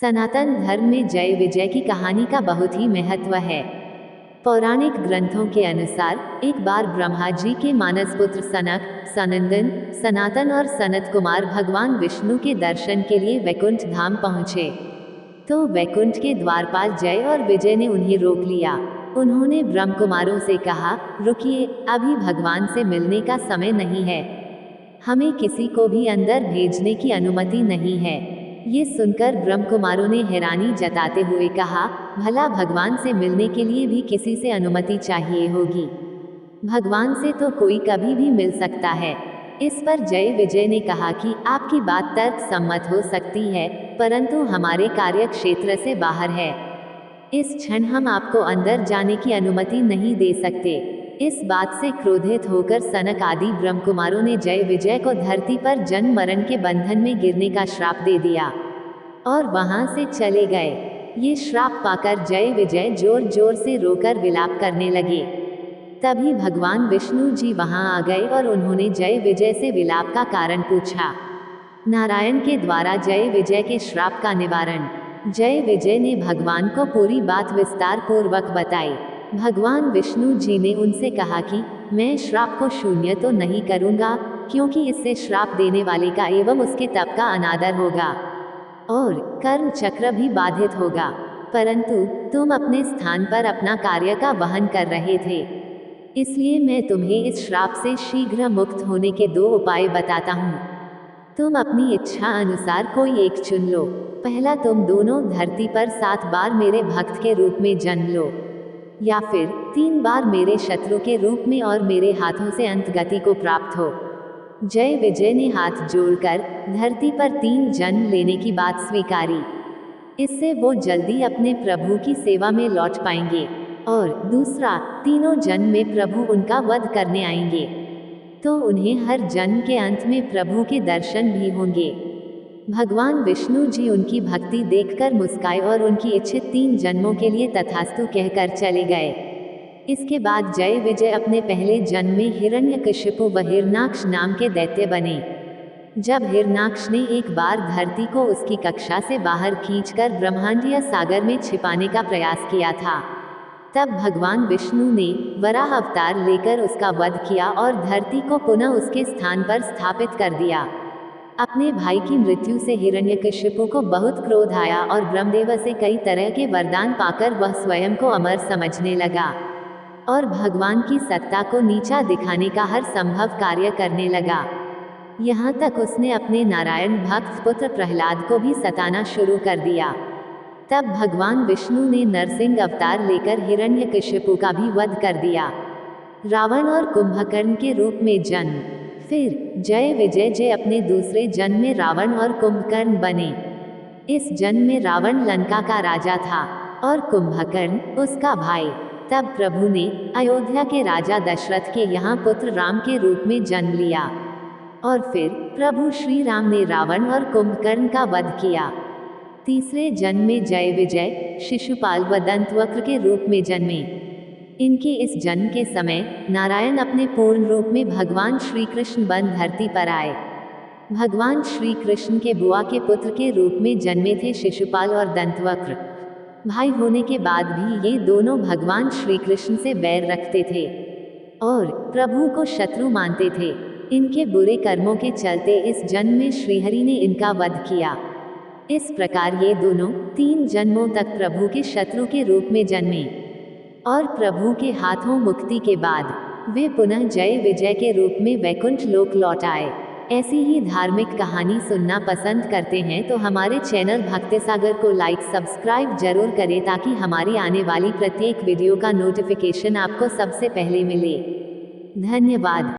सनातन धर्म में जय विजय की कहानी का बहुत ही महत्व है। पौराणिक ग्रंथों के अनुसार एक बार ब्रह्मा जी के मानस पुत्र सनक, सनंदन, सनातन और सनत कुमार भगवान विष्णु के दर्शन के लिए वैकुंठ धाम पहुँचे। तो वैकुंठ के द्वारपाल जय और विजय ने उन्हें रोक लिया। उन्होंने ब्रह्म कुमारों से कहा, रुकिए, अभी भगवान से मिलने का समय नहीं है। हमें किसी को भी अंदर भेजने की अनुमति नहीं है। ये सुनकर ब्रह्म कुमारों ने हैरानी जताते हुए कहा, भला भगवान से मिलने के लिए भी किसी से अनुमति चाहिए होगी। भगवान से तो कोई कभी भी मिल सकता है। इस पर जय विजय ने कहा कि आपकी बात तर्क सम्मत हो सकती है, परंतु हमारे कार्य क्षेत्र से बाहर है। इस क्षण हम आपको अंदर जाने की अनुमति नहीं दे सकते। इस बात से क्रोधित होकर सनक आदि ब्रह्म कुमारों ने जय विजय को धरती पर जन्म मरण के बंधन में गिरने का श्राप दे दिया और वहां से चले गए। ये श्राप पाकर जय विजय जोर जोर से रोकर विलाप करने लगे। तभी भगवान विष्णु जी वहां आ गए और उन्होंने जय विजय से विलाप का कारण पूछा। नारायण के द्वारा जय विजय के श्राप का निवारण। जय विजय ने भगवान को पूरी बात विस्तार पूर्वक बताई। भगवान विष्णु जी ने उनसे कहा कि मैं श्राप को शून्य तो नहीं करूंगा, क्योंकि इससे श्राप देने वाले का एवं उसके तप का अनादर होगा और कर्म चक्र भी बाधित होगा, परंतु तुम अपने स्थान पर अपना कार्य का वहन कर रहे थे, इसलिए मैं तुम्हें इस श्राप से शीघ्र मुक्त होने के 2 उपाय बताता हूँ। तुम अपनी इच्छा अनुसार कोई एक चुन लो। पहला, तुम दोनों धरती पर 7 बार मेरे भक्त के रूप में जन्म लो, या फिर 3 बार मेरे शत्रु के रूप में और मेरे हाथों से अंत गति को प्राप्त हो। जय विजय ने हाथ जोड़कर धरती पर 3 जन्म लेने की बात स्वीकारी। इससे वो जल्दी अपने प्रभु की सेवा में लौट पाएंगे। और दूसरा, तीनों जन्म में प्रभु उनका वध करने आएंगे, तो उन्हें हर जन्म के अंत में प्रभु के दर्शन भी होंगे। भगवान विष्णु जी उनकी भक्ति देखकर मुस्काए और उनकी इच्छित 3 जन्मों के लिए तथास्तु कहकर चले गए। इसके बाद जय विजय अपने पहले जन्म में हिरण्यकशिपु व हिरणाक्ष नाम के दैत्य बने। जब हिरणाक्ष ने एक बार धरती को उसकी कक्षा से बाहर खींचकर ब्रह्मांडीय सागर में छिपाने का प्रयास किया था, तब भगवान विष्णु ने वराह अवतार लेकर उसका वध किया और धरती को पुनः उसके स्थान पर स्थापित कर दिया। अपने भाई की मृत्यु से हिरण्यकशिपु को बहुत क्रोध आया और ब्रह्मदेव से कई तरह के वरदान पाकर वह स्वयं को अमर समझने लगा और भगवान की सत्ता को नीचा दिखाने का हर संभव कार्य करने लगा। यहाँ तक उसने अपने नारायण भक्त पुत्र प्रहलाद को भी सताना शुरू कर दिया। तब भगवान विष्णु ने नरसिंह अवतार लेकर हिरण्यकशिपु का भी वध कर दिया, रावण और कुंभकर्ण के रूप में जन्म। फिर जय विजय जे अपने दूसरे जन्म में रावण और कुंभकर्ण बने। इस जन्म में रावण लंका का राजा था और कुंभकर्ण उसका भाई। तब प्रभु ने अयोध्या के राजा दशरथ के यहाँ पुत्र राम के रूप में जन्म लिया और फिर प्रभु श्री राम ने रावण और कुंभकर्ण का वध किया। तीसरे जन्म में जय विजय शिशुपाल व दंतवक्र के रूप में जन्मे। इनके इस जन्म के समय नारायण अपने पूर्ण रूप में भगवान श्री कृष्ण बन धरती पर आए। भगवान श्री कृष्ण के बुआ के पुत्र के रूप में जन्मे थे शिशुपाल और दंतवक्र। भाई होने के बाद भी ये दोनों भगवान श्री कृष्ण से बैर रखते थे और प्रभु को शत्रु मानते थे। इनके बुरे कर्मों के चलते इस जन्म में श्रीहरि ने इनका वध किया। इस प्रकार ये दोनों 3 जन्मों तक प्रभु के शत्रु के रूप में जन्मे और प्रभु के हाथों मुक्ति के बाद वे पुनः जय विजय के रूप में वैकुंठ लोक लौट आए। ऐसी ही धार्मिक कहानी सुनना पसंद करते हैं तो हमारे चैनल भक्ति सागर को लाइक सब्सक्राइब जरूर करें, ताकि हमारी आने वाली प्रत्येक वीडियो का नोटिफिकेशन आपको सबसे पहले मिले। धन्यवाद।